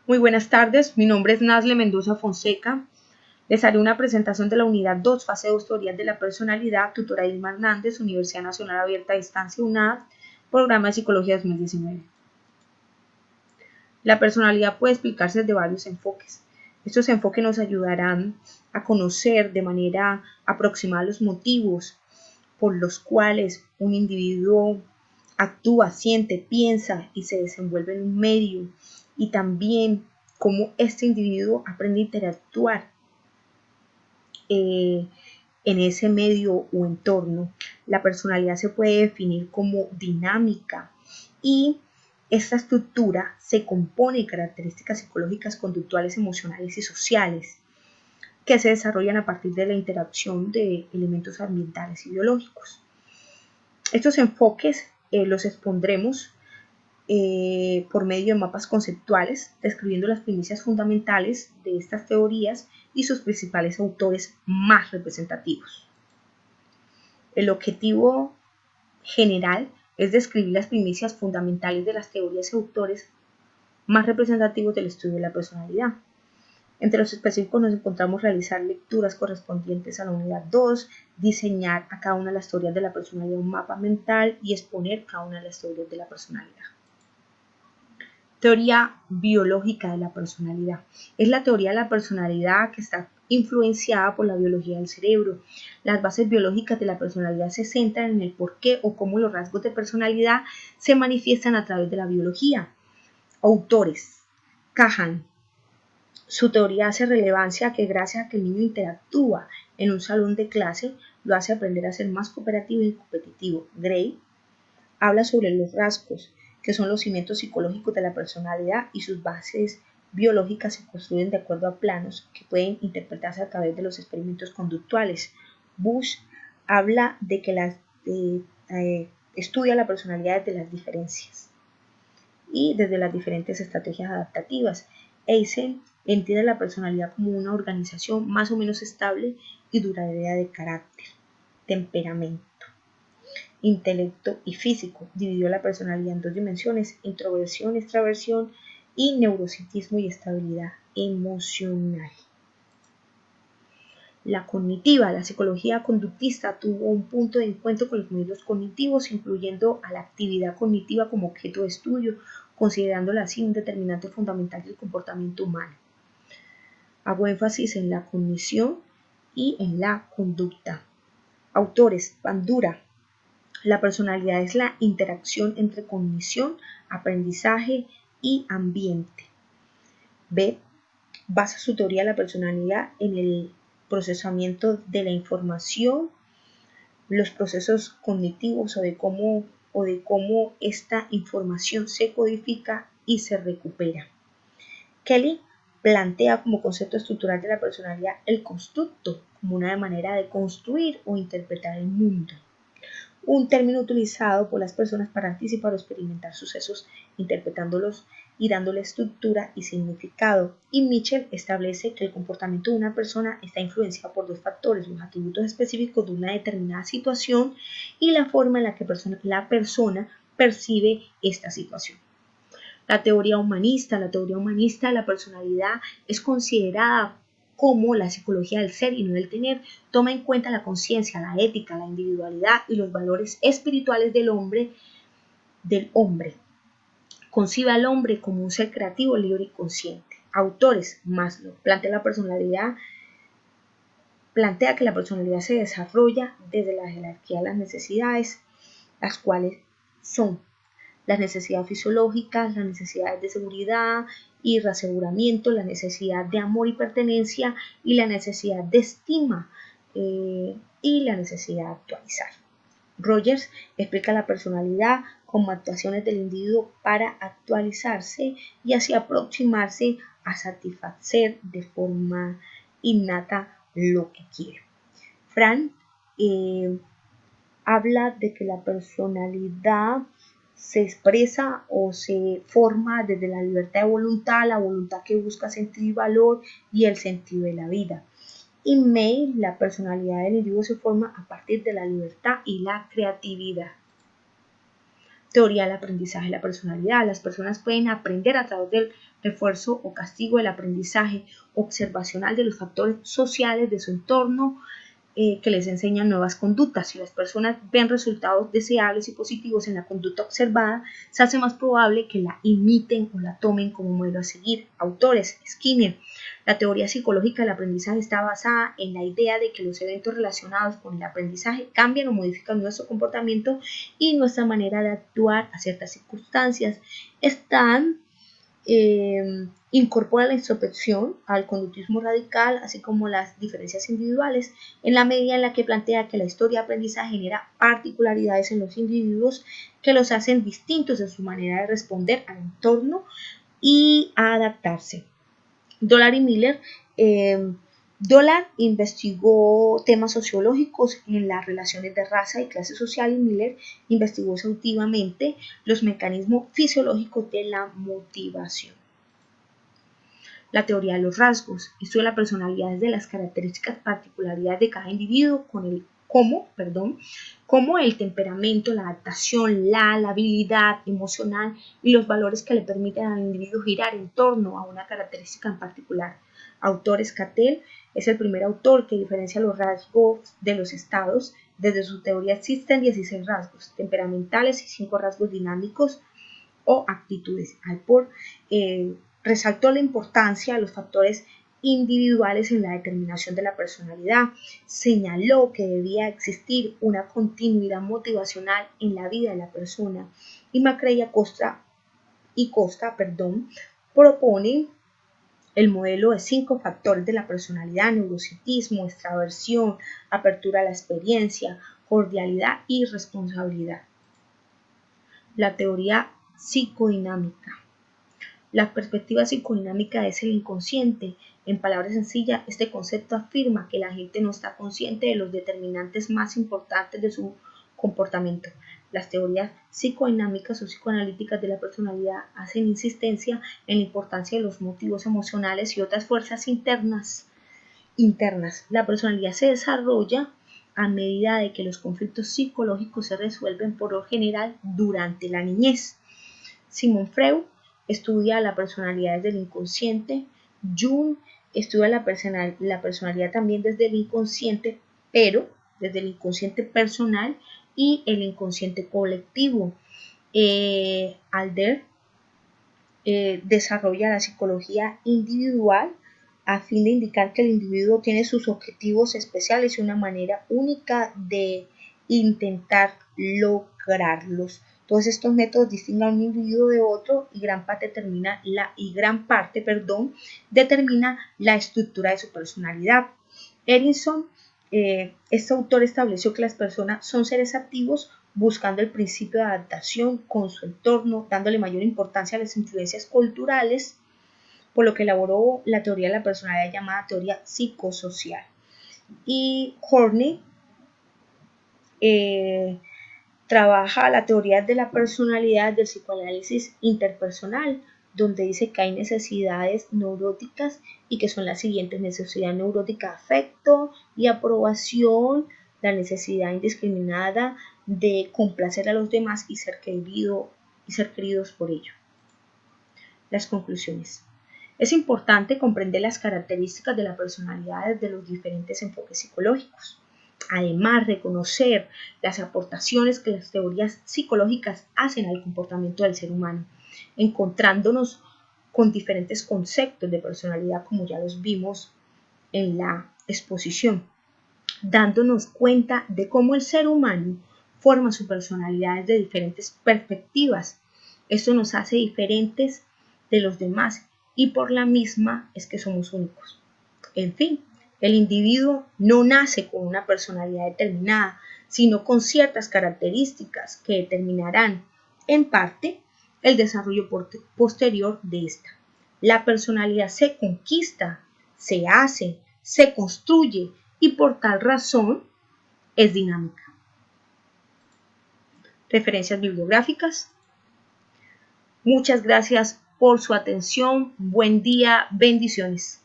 Muy buenas tardes, mi nombre es Nasle Mendoza Fonseca. Les haré una presentación de la unidad 2, fase 2, teorías de la personalidad, tutora Ilma Hernández, Universidad Nacional Abierta a Distancia UNAD, Programa de Psicología 2019. La personalidad puede explicarse desde varios enfoques. Estos enfoques nos ayudarán a conocer de manera aproximada los motivos por los cuales un individuo actúa, siente, piensa y se desenvuelve en un medio, y también cómo este individuo aprende a interactuar en ese medio o entorno. La personalidad se puede definir como dinámica y esta estructura se compone de características psicológicas, conductuales, emocionales y sociales que se desarrollan a partir de la interacción de elementos ambientales y biológicos. Estos enfoques los expondremos por medio de mapas conceptuales, describiendo las premisas fundamentales de estas teorías y sus principales autores más representativos. El objetivo general es describir las premisas fundamentales de las teorías y autores más representativos del estudio de la personalidad. Entre los específicos nos encontramos realizar lecturas correspondientes a la unidad 2, diseñar a cada una de las teorías de la personalidad un mapa mental y exponer cada una de las teorías de la personalidad. Teoría biológica de la personalidad. Es la teoría de la personalidad que está influenciada por la biología del cerebro. Las bases biológicas de la personalidad se centran en el por qué o cómo los rasgos de personalidad se manifiestan a través de la biología. Autores: Kahan. Su teoría hace relevancia a que gracias a que el niño interactúa en un salón de clase, lo hace aprender a ser más cooperativo y competitivo. Gray habla sobre los rasgos, que son los cimientos psicológicos de la personalidad, y sus bases biológicas se construyen de acuerdo a planos que pueden interpretarse a través de los experimentos conductuales. Bush habla de que estudia la personalidad desde las diferencias y desde las diferentes estrategias adaptativas. Eisen entiende la personalidad como una organización más o menos estable y duradera de carácter, temperamento, intelecto y físico. Dividió la personalidad en dos dimensiones: introversión, extraversión, y neuropsiquismo y estabilidad emocional. La cognitiva. La psicología conductista tuvo un punto de encuentro con los modelos cognitivos, incluyendo a la actividad cognitiva como objeto de estudio, considerándola así un determinante fundamental del comportamiento humano. Hago énfasis en la cognición y en la conducta. Autores: Bandura. La personalidad es la interacción entre cognición, aprendizaje y ambiente. B basa su teoría de la personalidad en el procesamiento de la información, los procesos cognitivos o de cómo esta información se codifica y se recupera. Kelly plantea como concepto estructural de la personalidad el constructo como una manera de construir o interpretar el mundo, un término utilizado por las personas para anticipar o experimentar sucesos, interpretándolos y dándole estructura y significado. Y Mitchell establece que el comportamiento de una persona está influenciado por dos factores: los atributos específicos de una determinada situación y la forma en la que la persona percibe esta situación. La teoría humanista de la personalidad es considerada como la psicología del ser y no del tener. Toma en cuenta la conciencia, la ética, la individualidad y los valores espirituales del hombre. Concibe al hombre como un ser creativo, libre y consciente. Autores: Maslow plantea que la personalidad se desarrolla desde la jerarquía de las necesidades, las cuales son las necesidades fisiológicas, las necesidades de seguridad y reaseguramiento, la necesidad de amor y pertenencia, y la necesidad de estima y la necesidad de actualizar. Rogers explica la personalidad como actuaciones del individuo para actualizarse y así aproximarse a satisfacer de forma innata lo que quiere. Frank habla de que la personalidad se expresa o se forma desde la libertad de voluntad, la voluntad que busca sentido y valor y el sentido de la vida. Y May, la personalidad del individuo se forma a partir de la libertad y la creatividad. Teoría del aprendizaje de la personalidad. Las personas pueden aprender a través del refuerzo o castigo del aprendizaje observacional de los factores sociales de su entorno, que les enseñan nuevas conductas. Si las personas ven resultados deseables y positivos en la conducta observada, se hace más probable que la imiten o la tomen como modelo a seguir. Autores: Skinner. La teoría psicológica del aprendizaje está basada en la idea de que los eventos relacionados con el aprendizaje cambian o modifican nuestro comportamiento y nuestra manera de actuar a ciertas circunstancias. Incorpora la introspección al conductismo radical, así como las diferencias individuales, en la medida en la que plantea que la historia de aprendizaje genera particularidades en los individuos que los hacen distintos en su manera de responder al entorno y a adaptarse. Dollar y Miller. Dollar investigó temas sociológicos en las relaciones de raza y clase social, y Miller investigó exhaustivamente los mecanismos fisiológicos de la motivación. La teoría de los rasgos estudia la personalidad desde las características particularidades de cada individuo, como el temperamento, la adaptación, la habilidad emocional y los valores que le permiten al individuo girar en torno a una característica en particular. Autores: Cattell es el primer autor que diferencia los rasgos de los estados. Desde su teoría existen 16 rasgos temperamentales y 5 rasgos dinámicos o actitudes. Alport resaltó la importancia de los factores individuales en la determinación de la personalidad. Señaló que debía existir una continuidad motivacional en la vida de la persona. Y Macrae y Costa proponen el modelo de 5 factores de la personalidad: neurocitismo, extraversión, apertura a la experiencia, cordialidad y responsabilidad. La teoría psicodinámica. La perspectiva psicodinámica es el inconsciente. En palabras sencillas, este concepto afirma que la gente no está consciente de los determinantes más importantes de su comportamiento. Las teorías psicodinámicas o psicoanalíticas de la personalidad hacen insistencia en la importancia de los motivos emocionales y otras fuerzas internas. La personalidad se desarrolla a medida de que los conflictos psicológicos se resuelven, por lo general, durante la niñez. Sigmund Freud estudia la personalidad desde el inconsciente. Jung estudia la personalidad también desde el inconsciente, pero desde el inconsciente personal y el inconsciente colectivo. Adler desarrolla la psicología individual a fin de indicar que el individuo tiene sus objetivos especiales y una manera única de intentar lograrlos. Todos estos métodos distinguen a un individuo de otro y gran parte determina la estructura de su personalidad. Erickson, este autor estableció que las personas son seres activos buscando el principio de adaptación con su entorno, dándole mayor importancia a las influencias culturales, por lo que elaboró la teoría de la personalidad llamada teoría psicosocial. Y Horney trabaja la teoría de la personalidad del psicoanálisis interpersonal, donde dice que hay necesidades neuróticas y que son las siguientes: necesidad neurótica de afecto y aprobación, la necesidad indiscriminada de complacer a los demás y ser queridos por ello. Las conclusiones. Es importante comprender las características de la personalidad desde los diferentes enfoques psicológicos. Además, reconocer las aportaciones que las teorías psicológicas hacen al comportamiento del ser humano, encontrándonos con diferentes conceptos de personalidad, como ya los vimos en la exposición, dándonos cuenta de cómo el ser humano forma su personalidad desde diferentes perspectivas. Esto nos hace diferentes de los demás y por la misma es que somos únicos. En fin, el individuo no nace con una personalidad determinada, sino con ciertas características que determinarán, en parte, el desarrollo posterior de esta. La personalidad se conquista, se hace, se construye y por tal razón es dinámica. Referencias bibliográficas. Muchas gracias por su atención. Buen día, bendiciones.